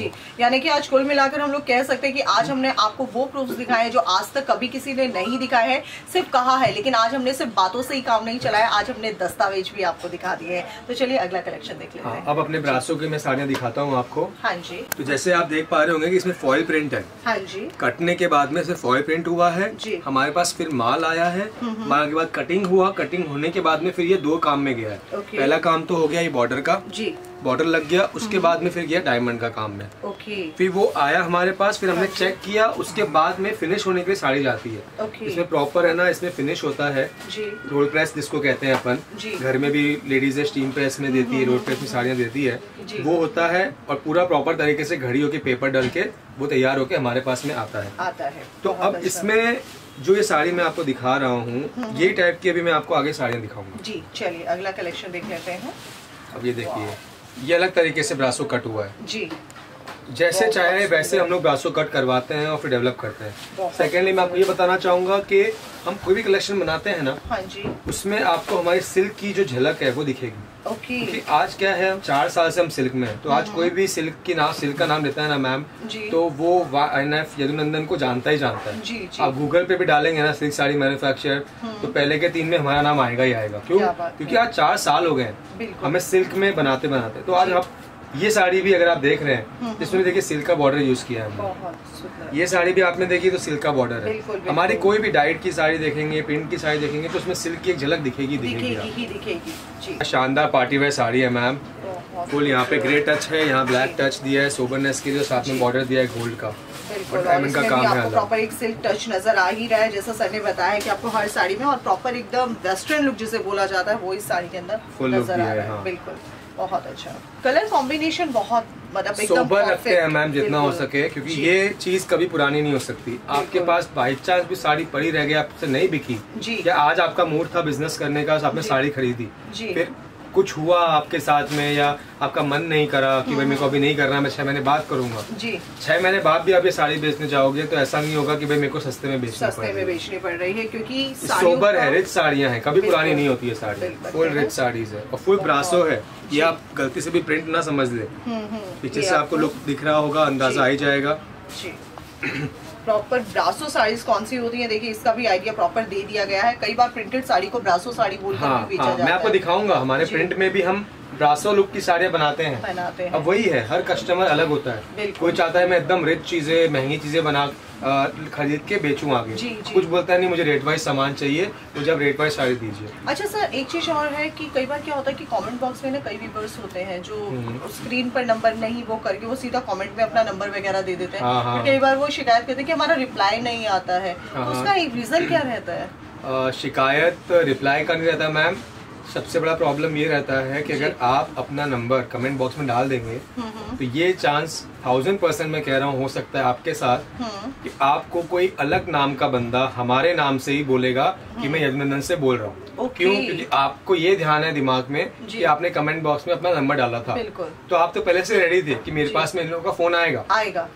यानी कि आज कुल मिलाकर हम लोग कह सकते हैं कि आज हमने आपको वो प्रूफ्स दिखाए हैं जो आज तक कभी किसी ने नहीं दिखाया है, सिर्फ कहा है। लेकिन आज हमने सिर्फ बातों से ही काम नहीं चलाया, आज हमने दस्तावेज भी आपको दिखा दिए हैं। तो चलिए अगला कलेक्शन देख लेते हैं। अब अपने ब्रासो की मैं साड़ियाँ दिखाता हूँ आपको। हाँ जी। तो जैसे आप देख पा रहे होंगे कि इसमें फॉइल प्रिंट है। हाँ जी। कटने के बाद में सिर्फ फॉइल प्रिंट हुआ है जी। हमारे पास फिर माल आया है, माल के बाद कटिंग हुआ, कटिंग होने के बाद में फिर ये 2 काम में गया है। पहला काम तो हो गया ये बॉर्डर का जी, बॉर्डर लग गया, उसके बाद में फिर गया डायमंड का काम में। फिर वो आया हमारे पास, फिर हमने चेक किया, उसके बाद में फिनिश होने के लिए साड़ी जाती है। इसमें प्रॉपर है ना, इसमें फिनिश होता है रोल प्रेस जिसको कहते हैं अपन, घर में भी लेडीज स्टीम प्रेस में देती है, रोल प्रेस में साड़ियाँ देती है, वो होता है। और पूरा प्रॉपर तरीके से घड़ियों के पेपर डल के वो तैयार होके हमारे पास में आता है। तो अब इसमें जो ये साड़ी मैं आपको दिखा रहा हूँ, ये टाइप की अभी मैं आपको आगे साड़ियाँ दिखाऊंगा जी। चलिए अगला कलेक्शन देख लेते हैं। अब ये देखिए, ये अलग तरीके से ब्रासो कट हुआ है जी। जैसे चाहे वैसे हम लोग ब्रासो कट करवाते हैं और फिर डेवलप करते हैं। सेकेंडली मैं आपको ये बताना चाहूंगा कि हम कोई भी कलेक्शन बनाते हैं ना, हाँ जी, उसमें आपको हमारी सिल्क की जो झलक है वो दिखेगी। क्योंकि आज क्या है, हम 4 साल से हम सिल्क में हैं, तो आज कोई भी सिल्क का नाम लेता है ना मैम, तो वो INF यदुनंदन को जानता ही जानता है जी। आप गूगल पे भी डालेंगे ना सिल्क साड़ी मैन्युफैक्चर, तो पहले के 3 में हमारा नाम आएगा ही आएगा। क्यों? क्योंकि आज 4 साल हो गए हमें सिल्क में बनाते बनाते। तो आज आप ये साड़ी भी अगर आप देख रहे हैं, जिसमें देखिए सिल्क का बॉर्डर यूज किया है। ये साड़ी भी आपने देखी तो सिल्क का बॉर्डर है। हमारी कोई भी डाइट की साड़ी देखेंगे, प्रिंट की साड़ी देखेंगे, तो उसमें सिल्क की एक झलक दिखेगी। शानदार पार्टी वेयर साड़ी है मैम, फुल यहाँ पे ग्रे टच है, यहाँ ब्लैक टच दिया है सोबरनेस के लिए, साथ में बॉर्डर दिया है गोल्ड का, डायमंड का काम है। प्रॉपर एक सिल्क टच नजर आ ही रहा है, जैसा सर ने बताया कि आपको हर साड़ी में, और प्रॉपर एकदम वेस्टर्न लुक जिसे बोला जाता है वो इस साड़ी के अंदर फुल नजर आ रहा है। बिल्कुल, बहुत अच्छा कलर कॉम्बिनेशन, बहुत मतलब एकदम सोबर रखते हैं मैम जितना हो सके, क्योंकि ये चीज कभी पुरानी नहीं हो सकती। आपके पास बाई चांस भी साड़ी पड़ी रह गई, आपसे नहीं बिकी, या आज आपका मूड था बिजनेस करने का, आपने साड़ी खरीदी, फिर कुछ हुआ आपके साथ में, या आपका मन नहीं करा कि भाई मेरे को अभी नहीं करना, मैं 6 महीने बाद करूंगा जी, 6 महीने बाद भी आप ये साड़ी बेचने जाओगे तो ऐसा नहीं होगा कि भाई मेरे को सस्ते में बेचनी पड़ रही है, क्योंकि सोबर है, रिच साड़ियाँ हैं, कभी पुरानी नहीं होती है साड़ी, फुल रिच साड़ीज है और फुल ब्रासो है। ये आप गलती से भी प्रिंट ना समझ ले, पीछे से आपको लुक दिख रहा होगा, अंदाजा आ ही जाएगा। प्रॉपर ब्रासो साड़ीज कौन सी होती है, देखिए इसका भी आइडिया प्रॉपर दे दिया गया है। कई बार प्रिंटेड साड़ी को ब्रासो साड़ी बोलकर भी बेचा जाता है। मैं आपको दिखाऊंगा, हमारे प्रिंट में भी हम ब्रासो लुक की साड़ियाँ बनाते हैं। अब वही है, हर कस्टमर अलग होता है। कोई चाहता है मैं एकदम रिच चीजें, महंगी चीजें बना खरीद के बेचूं आगे। कुछ बोलता है नहीं मुझे रेट वाइज सामान चाहिए, मुझे आप रेट वाइज साड़ी दीजिए। अच्छा सर, एक चीज और है कि कई बार क्या होता है कि कमेंट बॉक्स में ना कई व्यूअर्स होते हैं जो स्क्रीन पर नंबर नहीं वो करके वो सीधा कमेंट में अपना नंबर वगैरह दे देते हैं। तो कई बार वो शिकायत करते हैं कि हमारा रिप्लाई नहीं आता है, तो उसका एक रीजन क्या रहता है? शिकायत रिप्लाई का नहीं रहता मैम। सबसे बड़ा प्रॉब्लम ये रहता है कि अगर आप अपना नंबर कमेंट बॉक्स में डाल देंगे तो ये चांस 1000% मैं कह रहा हूँ हो सकता है आपके साथ कि आपको कोई अलग नाम का बंदा हमारे नाम से ही बोलेगा कि मैं यजमानंदन से बोल रहा हूँ। क्यों? क्योंकि आपको ये ध्यान है दिमाग में कि आपने कमेंट बॉक्स में अपना नंबर डाला था, तो आप तो पहले से रेडी थे कि मेरे पास में इन लोगों का फोन आएगा।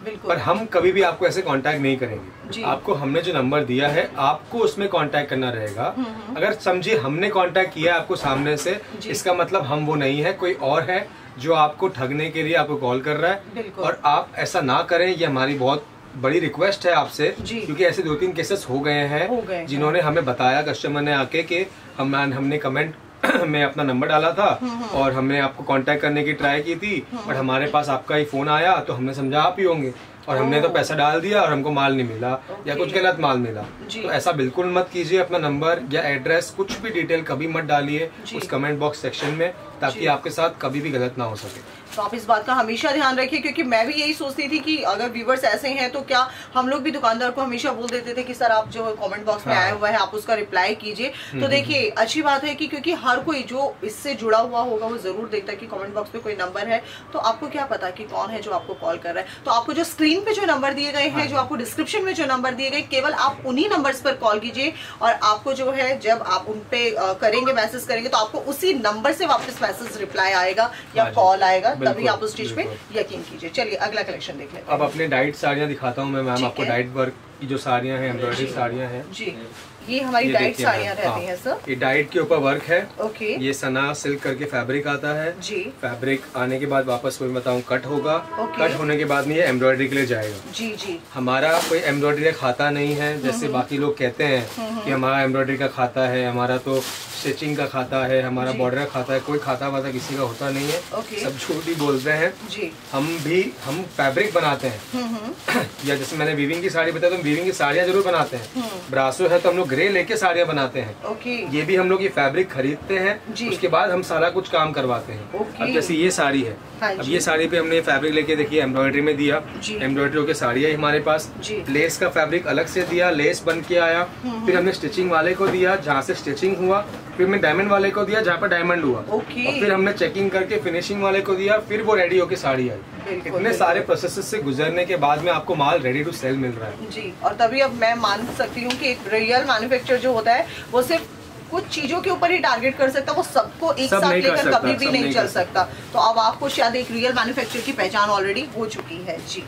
बिल्कुल। पर हम कभी भी आपको ऐसे कांटेक्ट नहीं करेंगे। आपको हमने जो नंबर दिया है आपको उसमें कांटेक्ट करना रहेगा। अगर समझिए हमने कांटेक्ट किया आपको सामने से, इसका मतलब हम वो नहीं है, कोई और है जो आपको ठगने के लिए आपको कॉल कर रहा है। और आप ऐसा ना करें, ये हमारी बहुत बड़ी रिक्वेस्ट है आपसे, क्योंकि ऐसे 2-3 केसेस हो गए हैं जिन्होंने हमें बताया, कस्टमर ने आके कि हमने कमेंट में अपना नंबर डाला था और हमने आपको कांटेक्ट करने की ट्राई की थी, और हमारे पास आपका ही फोन आया तो हमने समझा आप ही होंगे और हमने तो पैसा डाल दिया और हमको माल नहीं मिला या कुछ गलत माल मिला। तो ऐसा बिल्कुल मत कीजिए। अपना नंबर या एड्रेस कुछ भी डिटेल कभी मत डालिए उस कमेंट बॉक्स सेक्शन में, ताकि आपके साथ कभी भी गलत ना हो सके। तो आप इस बात का हमेशा ध्यान रखिए, क्योंकि मैं भी यही सोचती थी कि अगर व्यूवर्स ऐसे हैं तो क्या हम लोग भी दुकानदार को हमेशा बोल देते थे कि सर आप जो कमेंट बॉक्स में आया हुआ है आप उसका रिप्लाई कीजिए। तो देखिए अच्छी बात है कि क्योंकि हर कोई जो इससे जुड़ा हुआ होगा वो जरूर देखता है कि कमेंट बॉक्स में कोई नंबर है, तो आपको क्या पता कि कौन है जो आपको कॉल कर रहा है। तो आपको जो स्क्रीन पे जो नंबर दिए गए हैं, जो आपको डिस्क्रिप्शन में जो नंबर दिए गए, केवल आप उन्हीं नंबर्स पर कॉल कीजिए और आपको जो है जब आप उन पे करेंगे, मैसेज करेंगे, तो आपको उसी नंबर से वापस मैसेज रिप्लाई आएगा या कॉल आएगा, तभी आप उस चीज पे यकीन कीजिए। चलिए अगला कलेक्शन देख लेते हैं। अब अपने डाइट साड़ियाँ दिखाता हूँ मैं मैम आपको। डाइट वर्क की जो साड़ियाँ हैं, एम्ब्रॉयडरी साड़ियाँ हैं जी, ये हमारी डाइट साड़ियाँ रहती हैं सर। ये डाइट के ऊपर वर्क है। ओके। ये सना सिल्क करके फैब्रिक आता है जी। फैब्रिक आने के बाद वापस मैं बताऊँ कट होगा। कट होने के बाद में ये एम्ब्रॉयडरी के लिए जाएगा जी जी। हमारा कोई एम्ब्रॉयडरी का खाता नहीं है, जैसे बाकी लोग कहते हैं कि हमारा एम्ब्रॉयडरी का खाता है, हमारा तो स्टिचिंग का खाता है, हमारा बॉर्डर का खाता है। कोई खाता वाता किसी का होता नहीं है, सब झूठ ही बोलते हैं जी। हम फैब्रिक बनाते हैं या जैसे मैंने वीविंग की साड़ी बताया, तो हम वीविंग की साड़ियाँ जरूर बनाते हैं। ब्रासो है तो हम लोग ग्रे लेके साड़ियाँ बनाते हैं। ये भी हम लोग ये फैब्रिक खरीदते हैं, उसके बाद हम सारा कुछ काम करवाते हैं। अब जैसे ये साड़ी है, अब ये साड़ी पे हमने फैब्रिक लेके देखिए एम्ब्रॉयडरी में दिया, एम्ब्रॉयडरी होकर साड़ी है हमारे पास। लेस का फैब्रिक अलग से दिया, लेस बन के आया, फिर हमने स्टिचिंग वाले को दिया जहाँ से स्टिचिंग हुआ, फिर मैं डायमंड वाले को दिया जहाँ पर डायमंड हुआ, और फिर हमने चेकिंग करके फिनिशिंग वाले को दिया, फिर वो रेडी होके साड़ी आई। इतने सारे प्रोसेस से गुजरने के बाद में आपको माल रेडी टू सेल मिल रहा है जी। और तभी अब मैं मान सकती हूँ कि एक रियल मैन्युफैक्चर जो होता है वो सिर्फ कुछ चीजों के ऊपर ही टारगेट कर सकता है, वो सबको एक साथ लेकर कभी भी नहीं चल सकता। तो अब आपको शायद एक रियल मैन्युफैक्चर की पहचान ऑलरेडी हो चुकी है जी।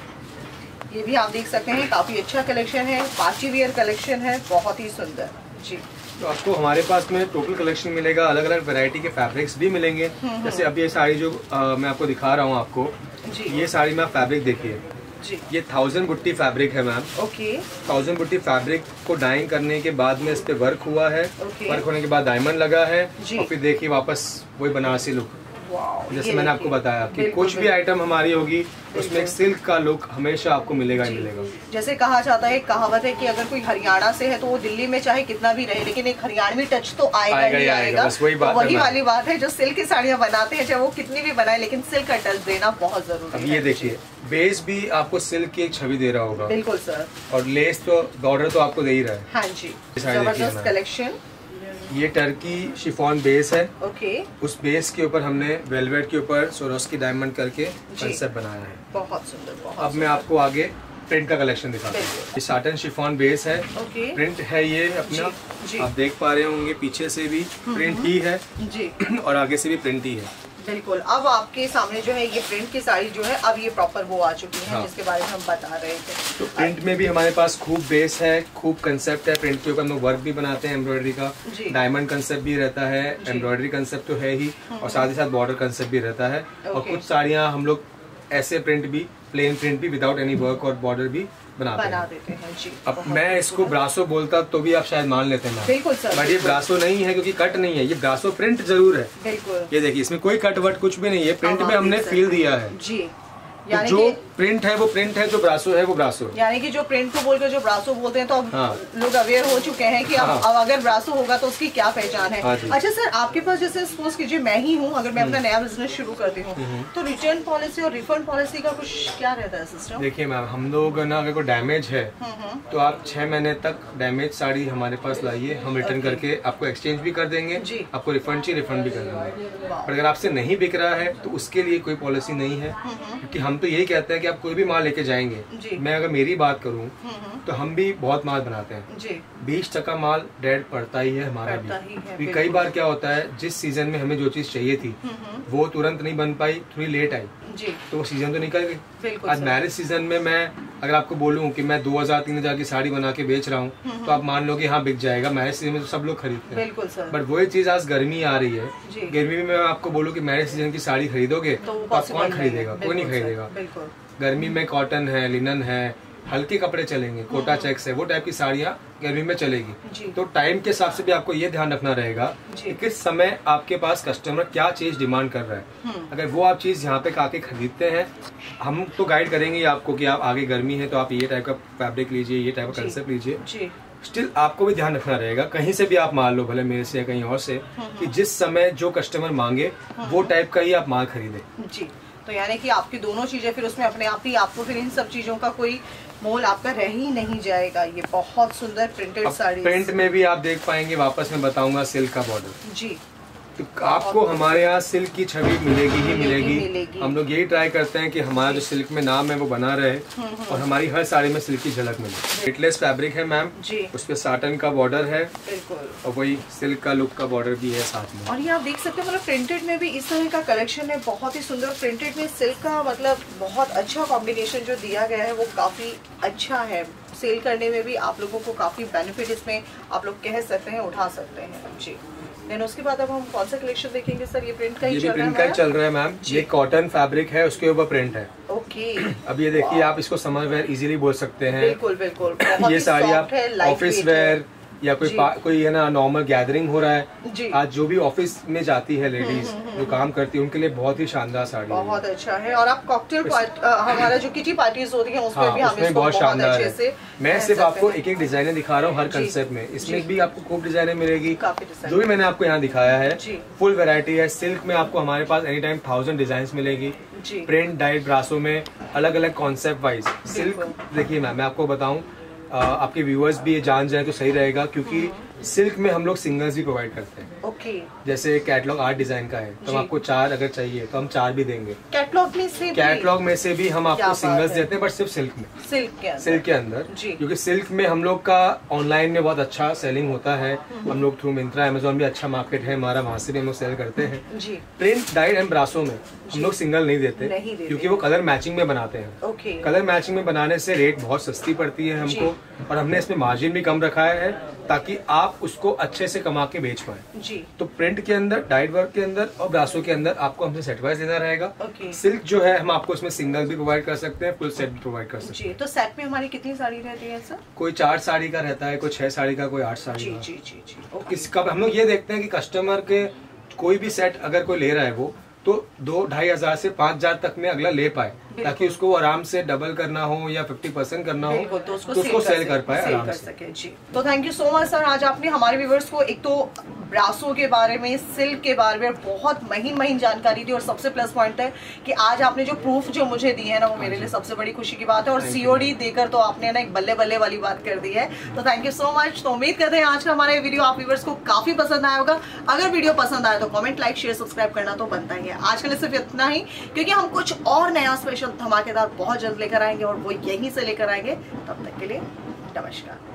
ये भी आप देख सकते हैं, काफी अच्छा कलेक्शन है, पार्टी वियर कलेक्शन है, बहुत ही सुंदर जी। तो आपको हमारे पास में टोटल कलेक्शन मिलेगा, अलग अलग वैरायटी के फैब्रिक्स भी मिलेंगे। जैसे अब ये साड़ी जो मैं आपको दिखा रहा हूँ आपको, ये साड़ी में आप फैब्रिक देखिए, ये 1000 बुट्टी फैब्रिक है मैम। ओके। 1000 बुट्टी फैब्रिक को डाइंग करने के बाद में इस पे वर्क हुआ है। वर्क होने के बाद डायमंड लगा है, और फिर देखिए वापस वही बनारसी लुक। जैसे मैंने आपको बताया कि कुछ भी आइटम हमारी होगी उसमें एक सिल्क का लुक हमेशा आपको मिलेगा ही मिलेगा। जैसे कहा जाता है, कहावत है कि अगर कोई हरियाणा से है तो वो दिल्ली में चाहे कितना भी रहे, लेकिन एक हरियाणवी टच तो आएगा ही आएगा। बस वही वाली बात है, जो सिल्क की साड़ियाँ बनाते हैं चाहे वो कितनी भी बनाए, लेकिन सिल्क का टच देना बहुत जरूरी है। ये देखिए बेस भी आपको सिल्क की एक छवि दे रहा होगा। बिल्कुल सर। और लेस तो बॉर्डर तो आपको दे ही रहा है। हाँ जी, जबरदस्त कलेक्शन। ये टर्की शिफॉन बेस है। ओके। उस बेस के ऊपर हमने वेलवेट के ऊपर सोरोस्की डायमंड करके कंसेप्ट बनाया है। बहुत सुंदर, बहुत अब मैं आपको आगे प्रिंट का कलेक्शन दिखाता हूँ। ये साटन शिफॉन बेस है। प्रिंट है ये अपना, आप देख पा रहे होंगे पीछे से भी प्रिंट ही है जी, और आगे से भी प्रिंट ही है। बिल्कुल। अब आपके सामने जो है ये प्रिंट की साड़ी जो है अब ये प्रॉपर वो आ चुकी है, जिसके बारे में हम बता रहे थे। तो प्रिंट में भी हमारे पास खूब बेस है, खूब कंसेप्ट है। प्रिंट के ऊपर हम लोग वर्क भी बनाते हैं एम्ब्रॉयडरी का, डायमंड कंसेप्ट भी रहता है, एम्ब्रॉयडरी कंसेप्ट तो है ही, और साथ ही साथ बॉर्डर कंसेप्ट भी रहता है। और कुछ साड़ियाँ हम लोग ऐसे प्रिंट भी, प्लेन प्रिंट भी विदाउट एनी वर्क और बॉर्डर भी बना देते हैं जी। अब मैं इसको ब्रासो बोलता तो भी आप शायद मान लेते हैं। बिल्कुल सर, बट ये ब्रासो नहीं है क्योंकि कट नहीं है, ये ब्रासो प्रिंट जरूर है। बिल्कुल, ये देखिए इसमें कोई कट वट कुछ भी नहीं है, प्रिंट में हमने फील दिया है जी। यानी जो प्रिंट है वो प्रिंट है, जो ब्रासो है वो ब्रासो। यानी कि जो प्रिंट को बोलकर जो ब्रासो बोलते हैं तो अब लोग अवेयर हो चुके हैं कि अब अगर ब्रासो होगा तो उसकी क्या पहचान है। अच्छा सर, आपके पास जैसे सपोज कीजिए मैं ही हूँ, अगर मैं अपना नया बिजनेस शुरू करती हूँ तो रिटर्न पॉलिसी और रिफंड पॉलिसी का कुछ क्या रहता है सिस्टम? देखिए मैम, हम लोग ना अगर कोई डैमेज है तो आप 6 महीने तक डैमेज साड़ी हमारे पास लाइए, हम रिटर्न करके आपको एक्सचेंज भी कर देंगे, आपको रिफंड चाहिए रिफंड भी कर देंगे। पर अगर आपसे नहीं बिक रहा है तो उसके लिए कोई पॉलिसी नहीं है, क्योंकि हम तो यही कहते हैं कि आप कोई भी माल लेके जाएंगे। मैं अगर मेरी बात करूं तो हम भी बहुत माल बनाते हैं, 20% माल डेड पड़ता ही है हमारा भी। कई बार क्या होता है, जिस सीजन में हमें जो चीज चाहिए थी वो तुरंत नहीं बन पाई, थोड़ी लेट आई तो वो सीजन तो निकल गई। आज मैरिज सीजन में मैं अगर आपको बोलूं कि मैं 2000-3000 की साड़ी बना के बेच रहा हूं तो आप मान लो कि हाँ बिक जाएगा, मैरिज सीजन में तो सब लोग खरीदते हैं। बट वही चीज आज गर्मी आ रही है, गर्मी में मैं आपको बोलूं कि मैरिज सीजन की साड़ी खरीदोगे तो आप कौन खरीदेगा? कोई नहीं खरीदेगा। गर्मी में कॉटन है, लिनन है, हल्के कपड़े चलेंगे, कोटा चेक्स है, वो टाइप की साड़ियाँ गर्मी में चलेगी। तो टाइम के हिसाब से भी आपको ये ध्यान रखना रहेगा कि किस समय आपके पास कस्टमर क्या चीज डिमांड कर रहा है। अगर वो आप चीज यहाँ पे आके खरीदते हैं, हम तो गाइड करेंगे आपको कि आप आगे गर्मी है तो आप ये टाइप का फैब्रिक लीजिए, ये टाइप का कंसेप्ट लीजिए। स्टिल आपको भी ध्यान रखना रहेगा, कहीं से भी आप मान लो, भले मेरे से या कहीं और से, कि जिस समय जो कस्टमर मांगे वो टाइप का ही आप माल खरीदे। तो यानी कि आपकी दोनों चीजें फिर उसमें अपने आप ही आपको फिर इन सब चीजों का कोई मोल आपका रह ही नहीं जाएगा। ये बहुत सुंदर प्रिंटेड साड़ी, प्रिंट में भी आप देख पाएंगे, वापस में बताऊंगा सिल्क का बॉर्डर जी। तो आपको हमारे यहाँ सिल्क की छवि मिलेगी ही मिलेगी। हम लोग यही ट्राई करते हैं कि हमारा जो सिल्क में नाम है वो बना रहे और हमारी हर साड़ी में सिल्क की झलक मिले। वेटलेस फैब्रिक है मैम, उस पे साटन का बॉर्डर है और वही सिल्क का लुक का बॉर्डर भी है साथ में। और ये आप देख सकते हो, मतलब प्रिंटेड में भी इस तरह का कलेक्शन है, बहुत ही सुंदर। प्रिंटेड में सिल्क का मतलब बहुत अच्छा कॉम्बिनेशन जो दिया गया है वो काफी अच्छा है। सेल करने में भी आप लोगों को काफी बेनिफिट इसमें आप लोग कह सकते हैं, उठा सकते हैं जी। देन उसके बाद अब हम कौन सा कलेक्शन देखेंगे सर? ये प्रिंट का ही चल रहा है। प्रिंट का चल रहा है मैम, ये कॉटन फैब्रिक है, उसके ऊपर प्रिंट है। ओके, अब ये देखिए, आप इसको समर वेयर इजीली बोल सकते हैं। बिल्कुल बिल्कुल, ये साड़ी आप ऑफिस वेयर या कोई है ना नॉर्मल गैदरिंग हो रहा है, आज जो भी ऑफिस में जाती है लेडीज जो काम करती है उनके लिए बहुत ही शानदार साड़ी है, बहुत अच्छा है। और आप कॉकटेल हमारा जो किटी पार्टीज होती है उसमें भी हम इसको बहुत शानदार है। मैं सिर्फ आपको एक एक डिजाइनर दिखा रहा हूँ हर कंसेप्ट में, इसमें भी आपको खूब डिजाइनर मिलेगी। जो भी मैंने आपको यहाँ दिखाया है फुल वेरायटी है। सिल्क में आपको हमारे पास एनी टाइम 1000 डिजाइन मिलेगी, प्रिंट डाइट ब्रासो में अलग अलग कॉन्सेप्ट वाइज। सिल्क देखिए मैम, मैं आपको बताऊँ, आपके व्यूअर्स भी ये जान जाए तो सही रहेगा, क्योंकि सिल्क में हम लोग सिंगल्स भी प्रोवाइड करते हैं। ओके, जैसे कैटलॉग 8 डिजाइन का है तो आपको 4 अगर चाहिए तो हम 4 भी देंगे। कैटलॉग में से भी हम आपको सिंगल्स देते हैं, बट सिर्फ सिल्क में, सिल्क के अंदर क्योंकि सिल्क में हम लोग का ऑनलाइन में बहुत अच्छा सेलिंग होता है। हम लोग थ्रू मिंत्रा, अमेजोन भी अच्छा मार्केट है हमारा, वहाँ से भी हम लोग सेल करते हैं। प्रिंट डाइट एंड ब्रासो में हम लोग सिंगल नहीं देते क्योंकि वो कलर मैचिंग में बनाते हैं। कलर मैचिंग में बनाने से रेट बहुत सस्ती पड़ती है हमको, और हमने इसमें मार्जिन भी कम रखा है ताकि आप उसको अच्छे से कमा के बेच पाए। तो प्रिंट के अंदर, डाइट वर्क के अंदर और ब्रासो के अंदर आपको हमसे सेट वाइज देना रहेगा। सिल्क जो है हम आपको उसमें सिंगल भी प्रोवाइड कर सकते हैं, फुल सेट भी प्रोवाइड कर सकते हैं। तो सेट में हमारी कितनी साड़ी रहती है सर? कोई 4 साड़ी का रहता है, कोई 6 साड़ी का, कोई 8 साड़ी का। इसका हम लोग ये देखते हैं कि कस्टमर के कोई भी सेट अगर कोई ले रहा है वो तो 2-2.5 हजार से 5 हजार तक में अगला ले पाए, ताकि उसको आराम से डबल करना हो या 50% करना हो तो उसको सेल कर पाए आराम से। जी, तो thank you so much sir. आज आपने हमारे व्यूअर्स को एक तो ब्रासो के बारे में, सिल्क के बारे में बहुत महीन जानकारी दी, और सबसे प्लस पॉइंट है कि आज आपने जो प्रूफ जो मुझे दी है ना, वो मेरे लिए सबसे बड़ी खुशी की बात है। और COD देकर तो आपने ना एक बल्ले बल्ले वाली बात कर दी है, तो थैंक यू सो मच। तो उम्मीद करते हैं आज का हमारा वीडियो आप व्यूअर्स को काफी पसंद आया होगा। अगर वीडियो पसंद आया तो कमेंट, लाइक, शेयर, सब्सक्राइब करना तो बनता ही है। आज के लिए सिर्फ इतना ही, क्योंकि हम कुछ और नया स्पेशल धमाकेदार बहुत जल्द लेकर आएंगे, और वो यहीं से लेकर आएंगे। तब तक के लिए नमस्कार।